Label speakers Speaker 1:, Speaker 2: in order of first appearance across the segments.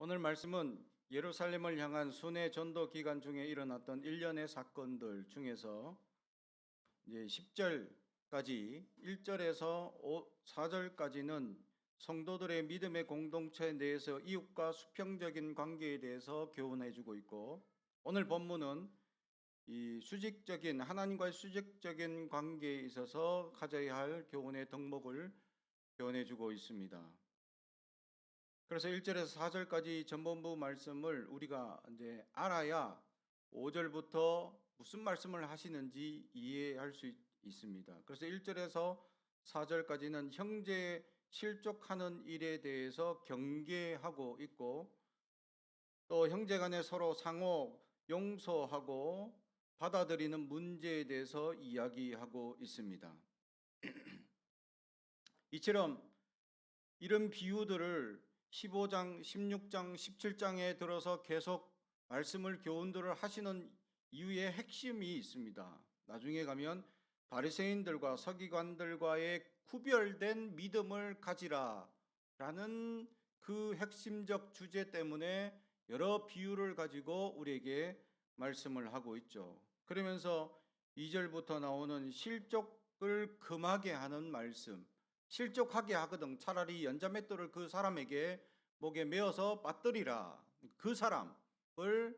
Speaker 1: 오늘 말씀은 예루살렘을 향한 순회 전도 기간 중에 일어났던 일련의 사건들 중에서 이제 10절까지 1절에서 4절까지는 성도들의 믿음의 공동체 내에서 이웃과 수평적인 관계에 대해서 교훈해 주고 있고, 오늘 본문은 이 수직적인 하나님과의 수직적인 관계에 있어서 가져야 할 교훈의 덕목을 교훈해 주고 있습니다. 그래서 1절에서 4절까지 전반부 말씀을 우리가 이제 알아야 5절부터 무슨 말씀을 하시는지 이해할 수 있습니다. 그래서 1절에서 4절까지는 형제에 실족하는 일에 대해서 경계하고 있고, 또 형제 간에 서로 상호 용서하고 받아들이는 문제에 대해서 이야기하고 있습니다. 이처럼 이런 비유들을 15장, 16장, 17장에 들어서 계속 말씀을 교훈들을 하시는 이유의 핵심이 있습니다. 나중에 가면 바리새인들과 서기관들과의 구별된 믿음을 가지라 라는 그 핵심적 주제 때문에 여러 비유를 가지고 우리에게 말씀을 하고 있죠. 그러면서 2절부터 나오는 실족을 금하게 하는 말씀, 실족하게 하거든 차라리 연자맷돌을 그 사람에게 목에 메어서 빠뜨리라. 그 사람을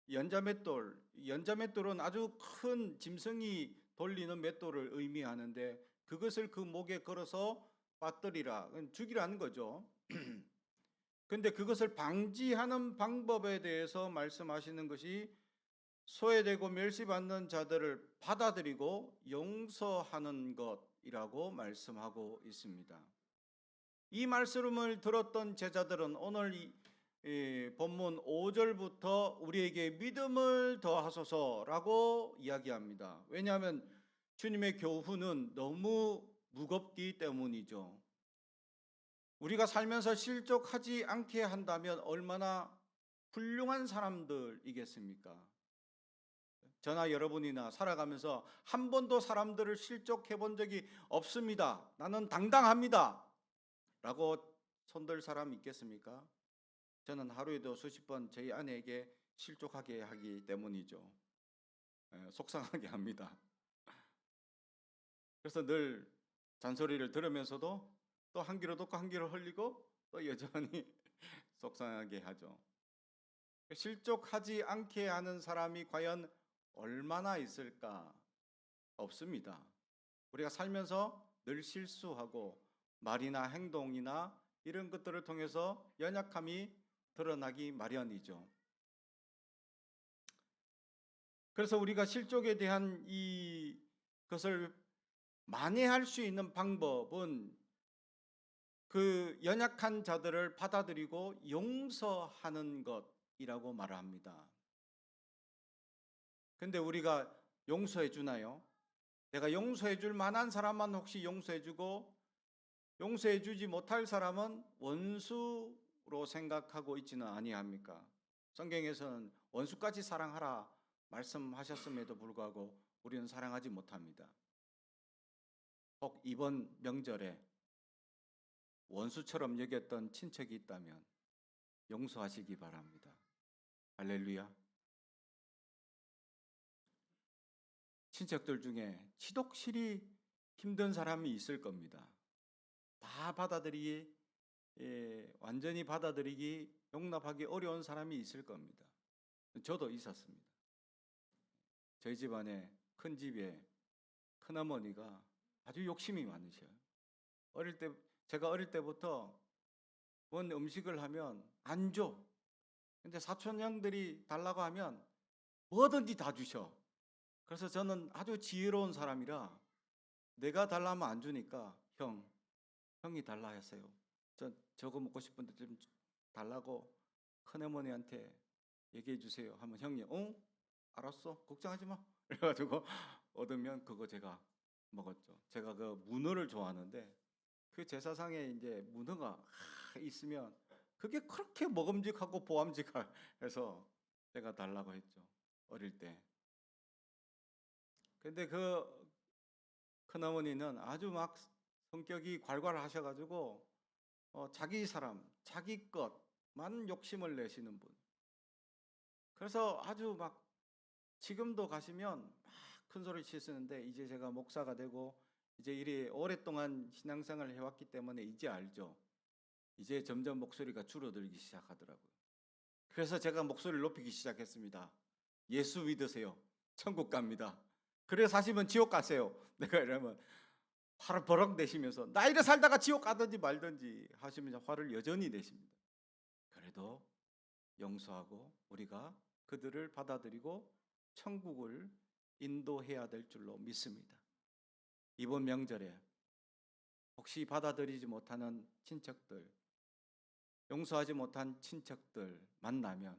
Speaker 1: 연자맷돌은 아주 큰 짐승이 돌리는 맷돌을 의미하는데, 그것을 그 목에 걸어서 빠뜨리라, 죽이라는 거죠. 근데 그것을 방지하는 방법에 대해서 말씀하시는 것이 소외되고 멸시받는 자들을 받아들이고 용서하는 것이라고 말씀하고 있습니다. 이 말씀을 들었던 제자들은 오늘 이 본문 5절부터 우리에게 믿음을 더하소서라고 이야기합니다. 왜냐하면 주님의 교훈은 너무 무겁기 때문이죠. 우리가 살면서 실족하지 않게 한다면 얼마나 훌륭한 사람들이겠습니까? 저나 여러분이나 살아가면서 한 번도 사람들을 실족해 본 적이 없습니다, 나는 당당합니다 라고 손들 사람 있겠습니까? 저는 하루에도 수십 번 저희 아내에게 실족하게 하기 때문이죠. 속상하게 합니다. 그래서 늘 잔소리를 들으면서도 또 한 귀로 듣고 한 귀로 흘리고 또 여전히 속상하게 하죠. 실족하지 않게 하는 사람이 과연 얼마나 있을까? 없습니다. 우리가 살면서 늘 실수하고 말이나 행동이나 이런 것들을 통해서 연약함이 드러나기 마련이죠. 그래서 우리가 실족에 대한 이것을 만회할 수 있는 방법은 그 연약한 자들을 받아들이고 용서하는 것이라고 말합니다. 근데 우리가 용서해 주나요? 내가 용서해 줄 만한 사람만 혹시 용서해 주고 용서해 주지 못할 사람은 원수로 생각하고 있지는 아니합니까? 성경에서는 원수까지 사랑하라 말씀하셨음에도 불구하고 우리는 사랑하지 못합니다. 혹 이번 명절에 원수처럼 여겼던 친척이 있다면 용서하시기 바랍니다. 할렐루야. 친척들 중에 치독실이 힘든 사람이 있을 겁니다. 다 완전히 받아들이기, 용납하기 어려운 사람이 있을 겁니다. 저도 있었습니다. 저희 집안에 큰 집에 큰어머니가 아주 욕심이 많으셔요. 제가 어릴 때부터 뭔 음식을 하면 안 줘. 근데 사촌 형들이 달라고 하면 뭐든지 다 주셔. 그래서 저는 아주 지혜로운 사람이라 내가 달라면 안 주니까 형이 달라 했어요. 저거 먹고 싶은데 좀 달라고 큰어머니한테 얘기해 주세요 하면 형이 응? 알았어, 걱정하지 마 그래가지고 얻으면 그거 제가 먹었죠. 제가 그 문어를 좋아하는데 그 제사상에 이제 문어가 있으면 그게 그렇게 먹음직하고 보암직해서 제가 달라고 했죠, 어릴 때. 근데 그 큰어머니는 아주 막 성격이 괄괄하셔가지고 자기 사람, 자기 것 많은 욕심을 내시는 분. 그래서 아주 막 지금도 가시면 막 큰 소리 치시는데, 이제 제가 목사가 되고 이제 이리 오랫동안 신앙생활을 해왔기 때문에 이제 알죠. 이제 점점 목소리가 줄어들기 시작하더라고요. 그래서 제가 목소리를 높이기 시작했습니다. 예수 믿으세요. 천국 갑니다. 그래 사시면 지옥 가세요. 내가 이러면 화를 버럭 내시면서 나 이래 살다가 지옥 가든지 말든지 하시면서 화를 여전히 내십니다. 그래도 용서하고 우리가 그들을 받아들이고 천국을 인도해야 될 줄로 믿습니다. 이번 명절에 혹시 받아들이지 못하는 친척들, 용서하지 못한 친척들 만나면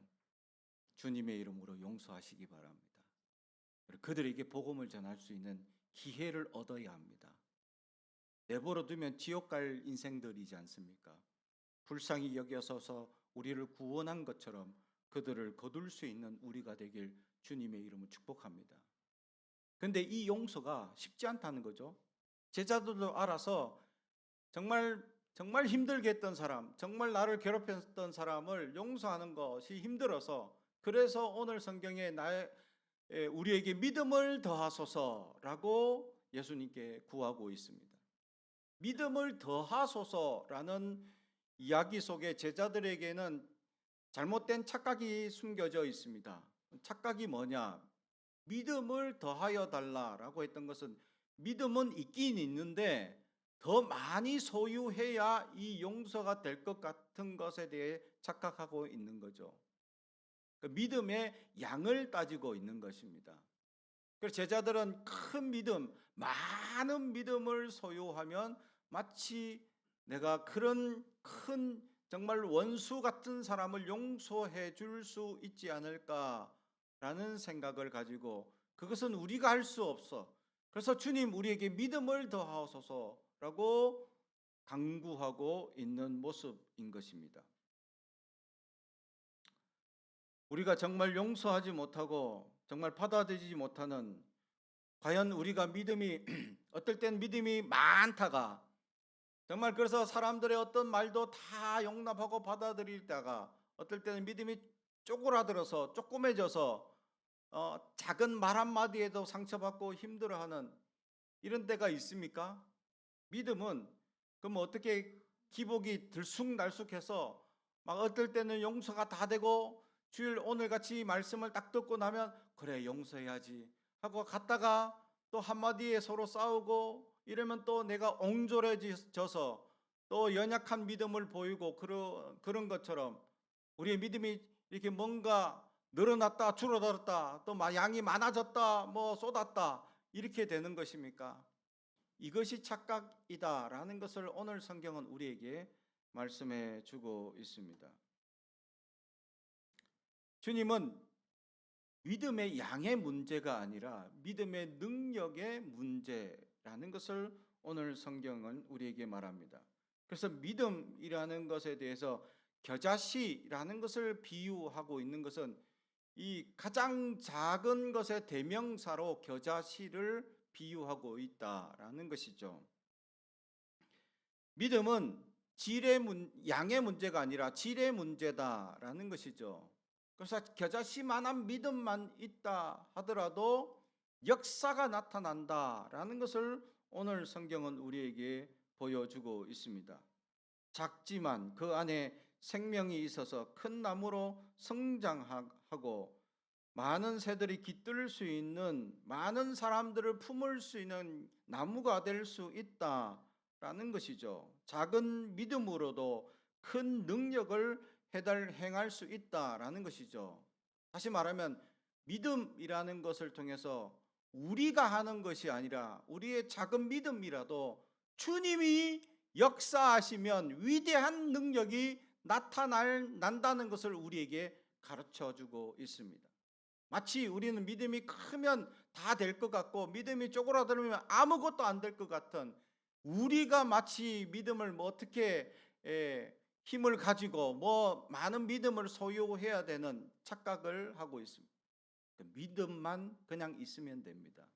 Speaker 1: 주님의 이름으로 용서하시기 바랍니다. 그들에게 복음을 전할 수 있는 기회를 얻어야 합니다. 내버려 두면 지옥 갈 인생들이지 않습니까? 불쌍히 여겨서 우리를 구원한 것처럼 그들을 거둘 수 있는 우리가 되길 주님의 이름으로 축복합니다. 그런데 이 용서가 쉽지 않다는 거죠. 제자들도 알아서 정말 힘들게 했던 사람, 정말 나를 괴롭혔던 사람을 용서하는 것이 힘들어서, 그래서 오늘 성경에 우리에게 믿음을 더하소서라고 예수님께 구하고 있습니다. 믿음을 더하소서라는 이야기 속에 제자들에게는 잘못된 착각이 숨겨져 있습니다. 착각이 뭐냐? 믿음을 더하여 달라라고 했던 것은 믿음은 있긴 있는데 더 많이 소유해야 이 용서가 될 것 같은 것에 대해 착각하고 있는 거죠. 그 믿음의 양을 따지고 있는 것입니다. 그래서 제자들은 큰 믿음, 많은 믿음을 소유하면 마치 내가 그런 큰 정말 원수 같은 사람을 용서해 줄 수 있지 않을까라는 생각을 가지고, 그것은 우리가 할 수 없어. 그래서 주님 우리에게 믿음을 더하소서라고 간구하고 있는 모습인 것입니다. 우리가 정말 용서하지 못하고 정말 받아들이지 못하는, 과연 우리가 믿음이 어떨 땐 믿음이 많다가 정말 그래서 사람들의 어떤 말도 다 용납하고 받아들일 때가, 어떨 때는 믿음이 쪼그라들어서 조그매져서 작은 말 한마디에도 상처받고 힘들어하는 이런 때가 있습니까? 믿음은 그럼 어떻게 기복이 들쑥날쑥해서 막 어떨 때는 용서가 다 되고 주일 오늘같이 말씀을 딱 듣고 나면 그래 용서해야지 하고 갔다가 또 한마디에 서로 싸우고 이러면 또 내가 옹졸해져서 또 연약한 믿음을 보이고 그런 것처럼 우리의 믿음이 이렇게 뭔가 늘어났다 줄어들었다 또 양이 많아졌다 뭐 쏟았다 이렇게 되는 것입니까? 이것이 착각이다라는 것을 오늘 성경은 우리에게 말씀해 주고 있습니다. 주님은 믿음의 양의 문제가 아니라 믿음의 능력의 문제라는 것을 오늘 성경은 우리에게 말합니다. 그래서 믿음이라는 것에 대해서 겨자씨라는 것을 비유하고 있는 것은 이 가장 작은 것의 대명사로 겨자씨를 비유하고 있다라는 것이죠. 믿음은 양의 문제가 아니라 질의 문제다라는 것이죠. 그래서 겨자씨만한 믿음만 있다 하더라도 역사가 나타난다라는 것을 오늘 성경은 우리에게 보여주고 있습니다. 작지만 그 안에 생명이 있어서 큰 나무로 성장하고 많은 새들이 깃들 수 있는, 많은 사람들을 품을 수 있는 나무가 될 수 있다라는 것이죠. 작은 믿음으로도 큰 능력을 행할 수 있다라는 것이죠. 다시 말하면 믿음이라는 것을 통해서 우리가 하는 것이 아니라 우리의 작은 믿음이라도 주님이 역사하시면 위대한 능력이 나타난다는 것을 우리에게 가르쳐 주고 있습니다. 마치 우리는 믿음이 크면 다 될 것 같고 믿음이 쪼그라들면 아무것도 안 될 것 같은, 우리가 마치 믿음을 뭐 어떻게 힘을 가지고 뭐 많은 믿음을 소유해야 되는 착각을 하고 있습니다. 믿음만 그냥 있으면 됩니다.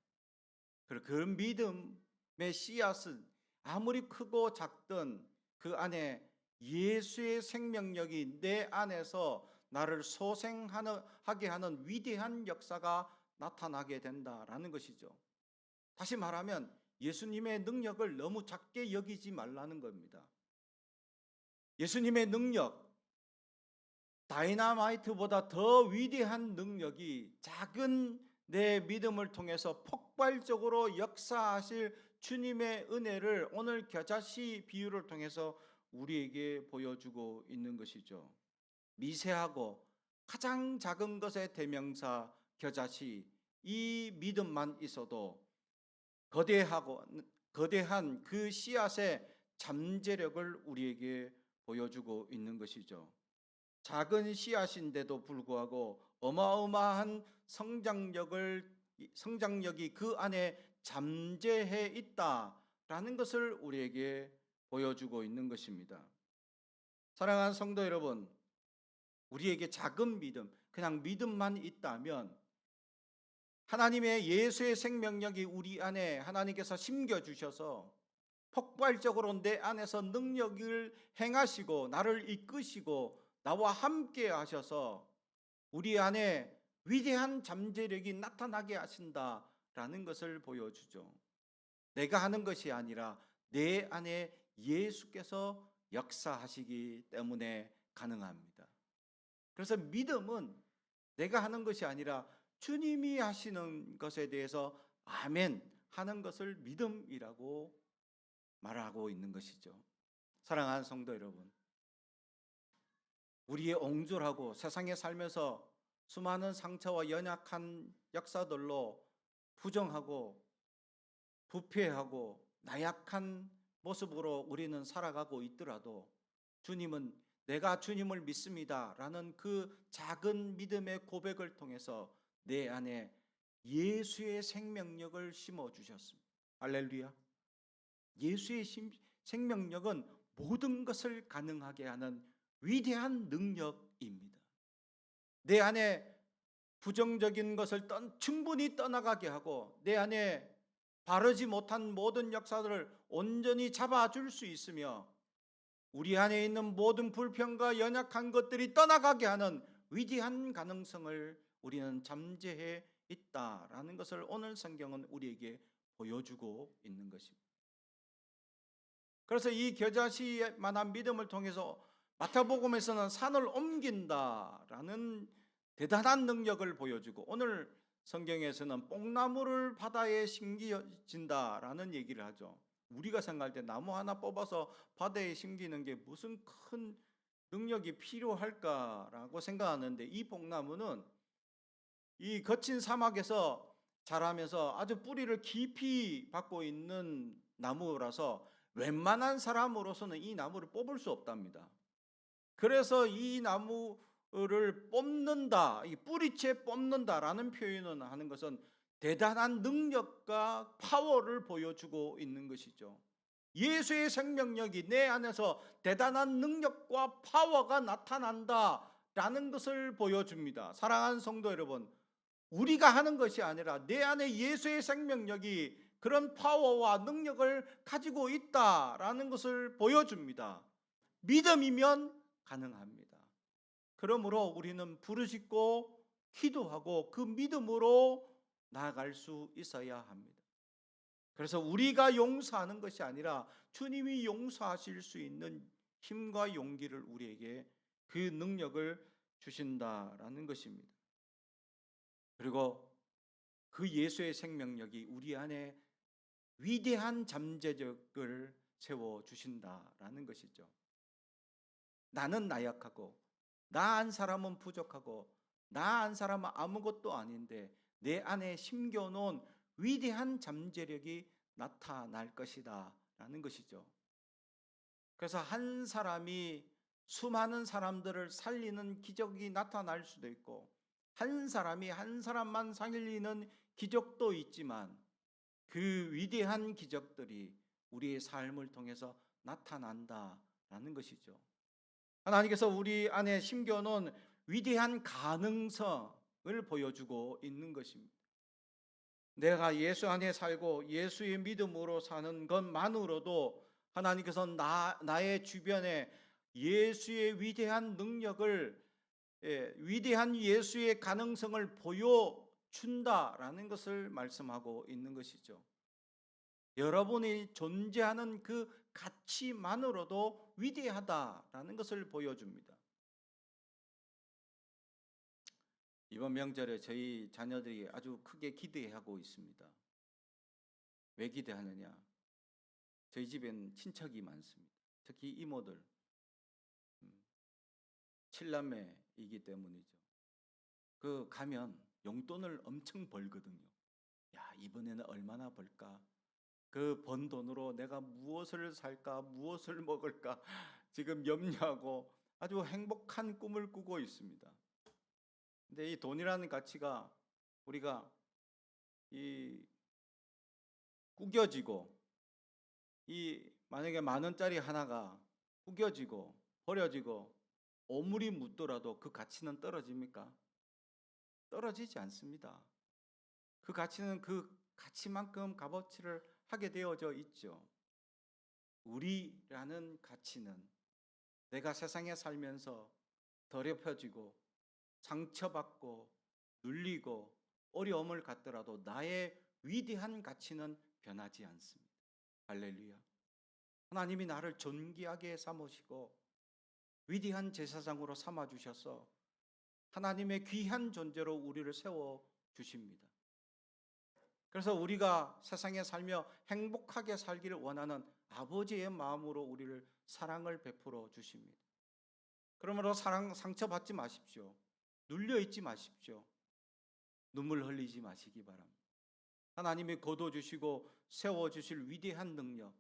Speaker 1: 그리고 그 믿음의 씨앗은 아무리 크고 작든 그 안에 예수의 생명력이 내 안에서 나를 소생하게 하는 위대한 역사가 나타나게 된다라는 것이죠. 다시 말하면 예수님의 능력을 너무 작게 여기지 말라는 겁니다. 예수님의 능력, 다이나마이트보다 더 위대한 능력이 작은 내 믿음을 통해서 폭발적으로 역사하실 주님의 은혜를 오늘 겨자씨 비유를 통해서 우리에게 보여주고 있는 것이죠. 미세하고 가장 작은 것의 대명사 겨자씨, 이 믿음만 있어도 거대한 그 씨앗의 잠재력을 우리에게 보여주고 있는 것이죠. 작은 씨앗인데도 불구하고 어마어마한 성장력이 그 안에 잠재해 있다라는 것을 우리에게 보여주고 있는 것입니다. 사랑하는 성도 여러분, 우리에게 작은 믿음, 그냥 믿음만 있다면 하나님의 예수의 생명력이 우리 안에 하나님께서 심겨주셔서 폭발적으로 내 안에서 능력을 행하시고 나를 이끄시고 나와 함께 하셔서 우리 안에 위대한 잠재력이 나타나게 하신다라는 것을 보여주죠. 내가 하는 것이 아니라 내 안에 예수께서 역사하시기 때문에 가능합니다. 그래서 믿음은 내가 하는 것이 아니라 주님이 하시는 것에 대해서 아멘 하는 것을 믿음이라고 말하고 있는 것이죠. 사랑하는 성도 여러분, 우리의 옹졸하고 세상에 살면서 수많은 상처와 연약한 역사들로 부정하고 부패하고 나약한 모습으로 우리는 살아가고 있더라도 주님은 내가 주님을 믿습니다 라는 그 작은 믿음의 고백을 통해서 내 안에 예수의 생명력을 심어주셨습니다. 할렐루야. 예수의 생명력은 모든 것을 가능하게 하는 위대한 능력입니다. 내 안에 부정적인 것을 충분히 떠나가게 하고 내 안에 바르지 못한 모든 역사들을 온전히 잡아줄 수 있으며 우리 안에 있는 모든 불평과 연약한 것들이 떠나가게 하는 위대한 가능성을 우리는 잠재해 있다라는 것을 오늘 성경은 우리에게 보여주고 있는 것입니다. 그래서 이 겨자씨만한 믿음을 통해서 마태복음에서는 산을 옮긴다라는 대단한 능력을 보여주고 오늘 성경에서는 뽕나무를 바다에 심겨진다라는 얘기를 하죠. 우리가 생각할 때 나무 하나 뽑아서 바다에 심기는 게 무슨 큰 능력이 필요할까라고 생각하는데 이 뽕나무는 이 거친 사막에서 자라면서 아주 뿌리를 깊이 받고 있는 나무라서 웬만한 사람으로서는 이 나무를 뽑을 수 없답니다. 그래서 이 나무를 뽑는다, 이 뿌리채 뽑는다라는 표현을 하는 것은 대단한 능력과 파워를 보여주고 있는 것이죠. 예수의 생명력이 내 안에서 대단한 능력과 파워가 나타난다라는 것을 보여줍니다. 사랑하는 성도 여러분, 우리가 하는 것이 아니라 내 안에 예수의 생명력이 그런 파워와 능력을 가지고 있다라는 것을 보여줍니다. 믿음이면 가능합니다. 그러므로 우리는 부르짖고 기도하고 그 믿음으로 나아갈 수 있어야 합니다. 그래서 우리가 용서하는 것이 아니라 주님이 용서하실 수 있는 힘과 용기를 우리에게 그 능력을 주신다라는 것입니다. 그리고 그 예수의 생명력이 우리 안에 위대한 잠재력을 세워주신다라는 것이죠. 나는 나약하고 나 한 사람은 부족하고 나 한 사람은 아무것도 아닌데 내 안에 심겨놓은 위대한 잠재력이 나타날 것이다 라는 것이죠. 그래서 한 사람이 수많은 사람들을 살리는 기적이 나타날 수도 있고 한 사람이 한 사람만 살리는 기적도 있지만 그 위대한 기적들이 우리의 삶을 통해서 나타난다라는 것이죠. 하나님께서 우리 안에 심겨놓은 위대한 가능성을 보여주고 있는 것입니다. 내가 예수 안에 살고 예수의 믿음으로 사는 것만으로도 하나님께서 나의 주변에 예수의 위대한 능력을, 위대한 예수의 가능성을 보여준다라는 것을 말씀하고 있는 것이죠. 여러분이 존재하는 그 가치만으로도 위대하다라는 것을 보여줍니다. 이번 명절에 저희 자녀들이 아주 크게 기대하고 있습니다. 왜 기대하느냐? 저희 집엔 친척이 많습니다. 특히 이모들, 7남매이기 때문이죠. 그 가면 용돈을 엄청 벌거든요. 야, 이번에는 얼마나 벌까? 그 번 돈으로 내가 무엇을 살까, 무엇을 먹을까 지금 염려하고 아주 행복한 꿈을 꾸고 있습니다. 근데 이 돈이라는 가치가 우리가 이 구겨지고, 이 만약에 10,000원짜리 하나가 구겨지고 버려지고 오물이 묻더라도 그 가치는 떨어집니까? 떨어지지 않습니다. 그 가치는 그 가치만큼 값어치를 하게 되어져 있죠. 우리라는 가치는 내가 세상에 살면서 더럽혀지고 상처받고 눌리고 어려움을 갖더라도 나의 위대한 가치는 변하지 않습니다. 할렐루야. 하나님이 나를 존귀하게 삼으시고 위대한 제사장으로 삼아주셔서 하나님의 귀한 존재로 우리를 세워주십니다. 그래서 우리가 세상에 살며 행복하게 살기를 원하는 아버지의 마음으로 우리를 사랑을 베풀어 주십니다. 그러므로 상처받지 마십시오. 눌려있지 마십시오. 눈물 흘리지 마시기 바랍니다. 하나님이 거둬주시고 세워주실 위대한 능력,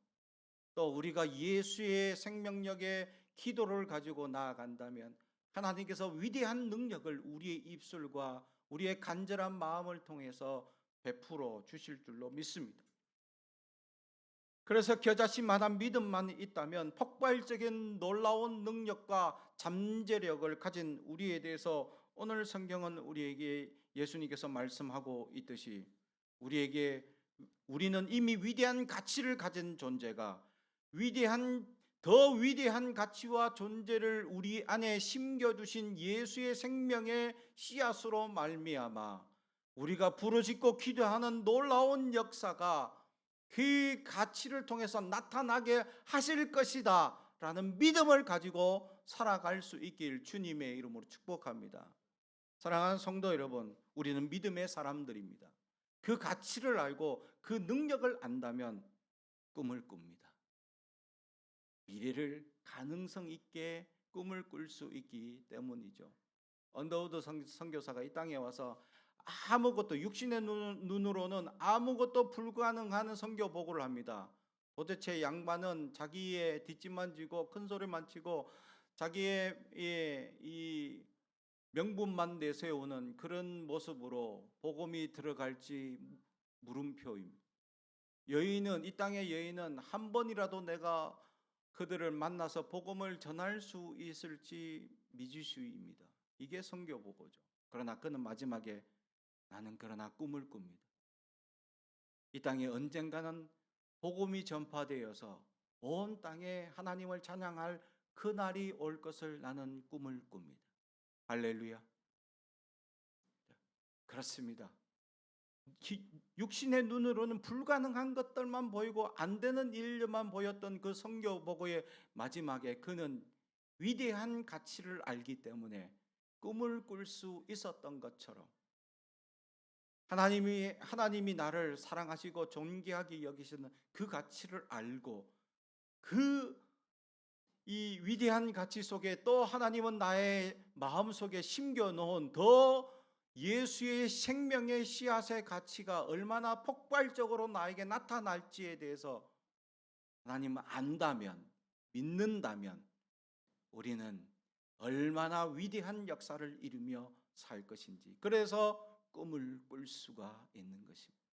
Speaker 1: 또 우리가 예수의 생명력의 기도를 가지고 나아간다면 하나님께서 위대한 능력을 우리의 입술과 우리의 간절한 마음을 통해서 베풀어 주실 줄로 믿습니다. 그래서 겨자씨만한 믿음만 있다면 폭발적인 놀라운 능력과 잠재력을 가진 우리에 대해서 오늘 성경은 우리에게 예수님께서 말씀하고 있듯이 우리는 이미 위대한 가치를 가진 존재가 더 위대한 가치와 존재를 우리 안에 심겨주신 예수의 생명의 씨앗으로 말미암아 우리가 부르짖고 기도하는 놀라운 역사가 그 가치를 통해서 나타나게 하실 것이다 라는 믿음을 가지고 살아갈 수 있길 주님의 이름으로 축복합니다. 사랑하는 성도 여러분, 우리는 믿음의 사람들입니다. 그 가치를 알고 그 능력을 안다면 꿈을 꿉니다. 미래를 가능성 있게 꿈을 꿀 수 있기 때문이죠. 언더우드 선교사가 이 땅에 와서 아무것도 육신의 눈으로는 아무것도 불가능한 선교 보고를 합니다. 도대체 양반은 자기의 뒷짐만 지고 큰 소리만 치고 자기의 이 명분만 내세우는 그런 모습으로 복음이 들어갈지 물음표입니다. 이 땅의 여인은 한 번이라도 내가 그들을 만나서 복음을 전할 수 있을지 미지수입니다. 이게 선교 보고죠. 그러나 그는 마지막에 나는 그러나 꿈을 꿉니다. 이 땅에 언젠가는 복음이 전파되어서 온 땅에 하나님을 찬양할 그 날이 올 것을 나는 꿈을 꿉니다. 할렐루야. 그렇습니다. 육신의 눈으로는 불가능한 것들만 보이고 안 되는 일만 보였던 그 선교 보고의 마지막에 그는 위대한 가치를 알기 때문에 꿈을 꿀 수 있었던 것처럼 하나님이 나를 사랑하시고 존귀하게 여기시는 그 가치를 알고 이 위대한 가치 속에 또 하나님은 나의 마음 속에 심겨 놓은 더 예수의 생명의 씨앗의 가치가 얼마나 폭발적으로 나에게 나타날지에 대해서 하나님을 안다면, 믿는다면 우리는 얼마나 위대한 역사를 이루며 살 것인지, 그래서 꿈을 꿀 수가 있는 것입니다.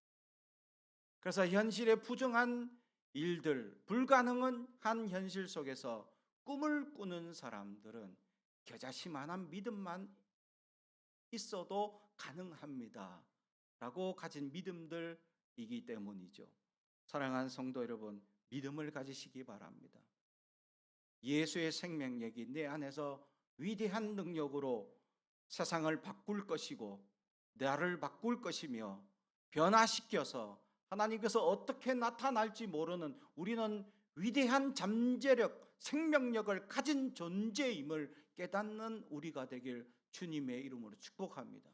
Speaker 1: 그래서 현실의 부정한 일들, 불가능한 현실 속에서 꿈을 꾸는 사람들은 겨자씨만한 믿음만 있어도 가능합니다 라고 가진 믿음들이기 때문이죠. 사랑하는 성도 여러분, 믿음을 가지시기 바랍니다. 예수의 생명력이 내 안에서 위대한 능력으로 세상을 바꿀 것이고 나를 바꿀 것이며 변화시켜서 하나님께서 어떻게 나타날지 모르는 우리는 위대한 잠재력, 생명력을 가진 존재임을 깨닫는 우리가 되길 주님의 이름으로 축복합니다.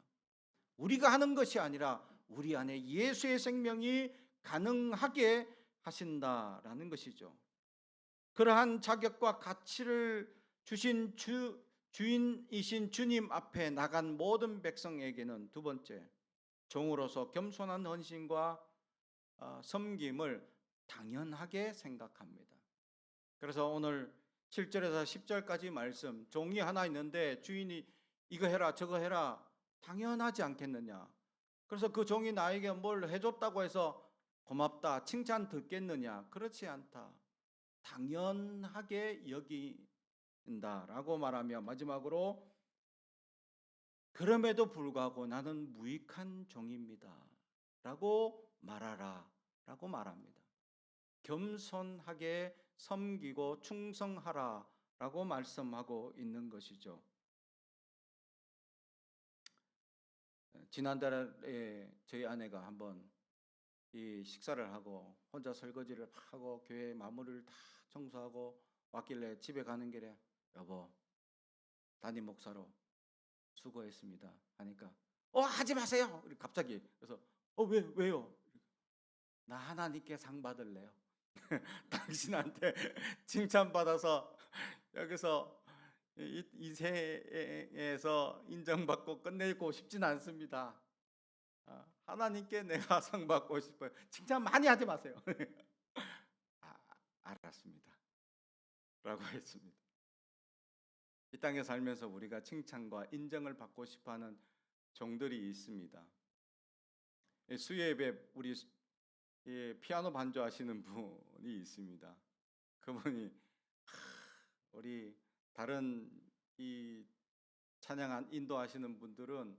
Speaker 1: 우리가 하는 것이 아니라 우리 안에 예수의 생명이 가능하게 하신다라는 것이죠. 그러한 자격과 가치를 주신 주인이신 주님 앞에 나간 모든 백성에게는 두 번째, 종으로서 겸손한 헌신과 섬김을 당연하게 생각합니다. 그래서 오늘 7절에서 10절까지 말씀, 종이 하나 있는데 주인이 이거 해라 저거 해라 당연하지 않겠느냐. 그래서 그 종이 나에게 뭘 해줬다고 해서 고맙다 칭찬 듣겠느냐. 그렇지 않다. 당연하게 여긴다라고 말하며 마지막으로 그럼에도 불구하고 나는 무익한 종입니다 라고 말하라 라고 말합니다. 겸손하게 섬기고 충성하라 라고 말씀하고 있는 것이죠. 지난달에 저희 아내가 한번 이 식사를 하고 혼자 설거지를 하고 교회 마무리를 다 청소하고 왔길래 집에 가는 길에 여보 담임 목사로 수고했습니다 하니까 하지 마세요. 갑자기 그래서 왜요? 나 하나님께 상 받을래요. 당신한테 칭찬받아서 여기서 이 세에서 인정받고 끝내고 싶진 않습니다. 하나님께 내가 상 받고 싶어요. 칭찬 많이 하지 마세요. 알았습니다 라고 했습니다. 이 땅에 살면서 우리가 칭찬과 인정을 받고 싶어하는 종들이 있습니다. 수요예배 우리 피아노 반주하시는 분이 있습니다. 그분이 우리 다른 이 찬양 인도하시는 분들은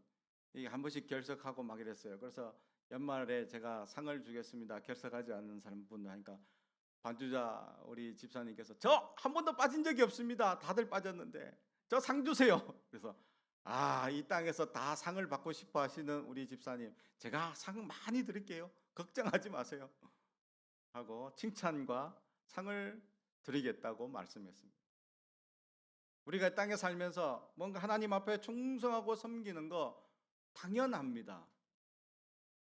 Speaker 1: 한 번씩 결석하고 막 이랬어요. 그래서 연말에 제가 상을 주겠습니다. 결석하지 않는 사람분 하니까 반주자 우리 집사님께서 저 한 번도 빠진 적이 없습니다. 다들 빠졌는데 저 상 주세요. 그래서 이 땅에서 다 상을 받고 싶어 하시는 우리 집사님, 제가 상 많이 드릴게요. 걱정하지 마세요 하고 칭찬과 상을 드리겠다고 말씀했습니다. 우리가 땅에 살면서 뭔가 하나님 앞에 충성하고 섬기는 거 당연합니다.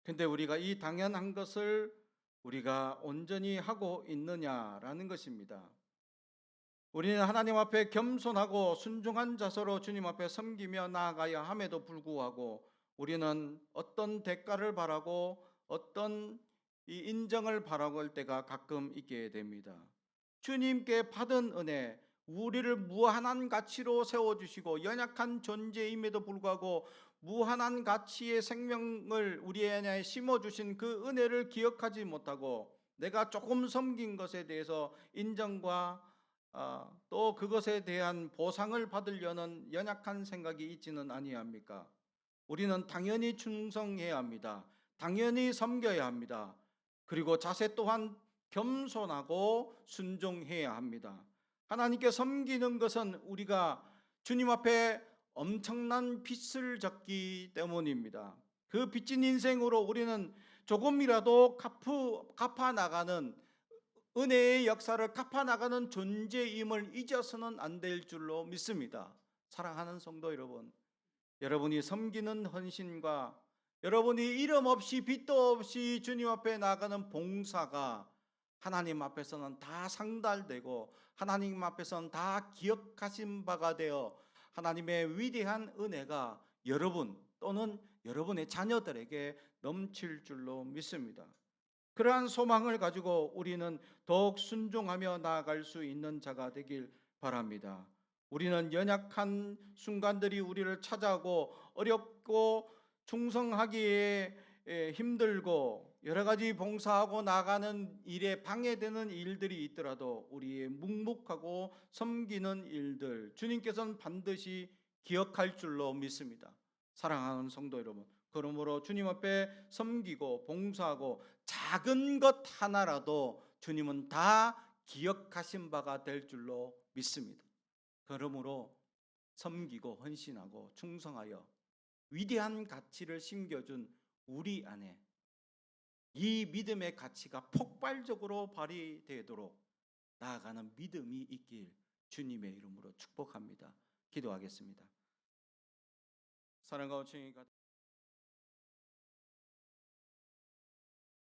Speaker 1: 근데 우리가 이 당연한 것을 우리가 온전히 하고 있느냐라는 것입니다. 우리는 하나님 앞에 겸손하고 순종한 자세로 주님 앞에 섬기며 나아가야 함에도 불구하고 우리는 어떤 대가를 바라고 어떤 이 인정을 바라고 할 때가 가끔 있게 됩니다. 주님께 받은 은혜, 우리를 무한한 가치로 세워주시고 연약한 존재임에도 불구하고 무한한 가치의 생명을 우리 안에 심어주신 그 은혜를 기억하지 못하고 내가 조금 섬긴 것에 대해서 인정과 또 그것에 대한 보상을 받으려는 연약한 생각이 있지는 아니합니까? 우리는 당연히 충성해야 합니다. 당연히 섬겨야 합니다. 그리고 자세 또한 겸손하고 순종해야 합니다. 하나님께 섬기는 것은 우리가 주님 앞에 엄청난 빚을 졌기 때문입니다. 그 빚진 인생으로 우리는 조금이라도 갚아나가는 은혜의 역사를 갚아나가는 존재임을 잊어서는 안 될 줄로 믿습니다. 사랑하는 성도 여러분, 여러분이 섬기는 헌신과 여러분이 이름 없이 빚도 없이 주님 앞에 나가는 봉사가 하나님 앞에서는 다 상달되고 하나님 앞에서는 다 기억하신 바가 되어 하나님의 위대한 은혜가 여러분 또는 여러분의 자녀들에게 넘칠 줄로 믿습니다. 그러한 소망을 가지고 우리는 더욱 순종하며 나아갈 수 있는 자가 되길 바랍니다. 우리는 연약한 순간들이 우리를 찾아오고 어렵고 충성하기에 힘들고 여러 가지 봉사하고 나가는 일에 방해되는 일들이 있더라도 우리의 묵묵하고 섬기는 일들 주님께서는 반드시 기억할 줄로 믿습니다. 사랑하는 성도 여러분, 그러므로 주님 앞에 섬기고 봉사하고 작은 것 하나라도 주님은 다 기억하신 바가 될 줄로 믿습니다. 그러므로 섬기고 헌신하고 충성하여 위대한 가치를 심겨준 우리 안에 이 믿음의 가치가 폭발적으로 발휘되도록 나아가는 믿음이 있길 주님의 이름으로 축복합니다. 기도하겠습니다. 사랑과 온천이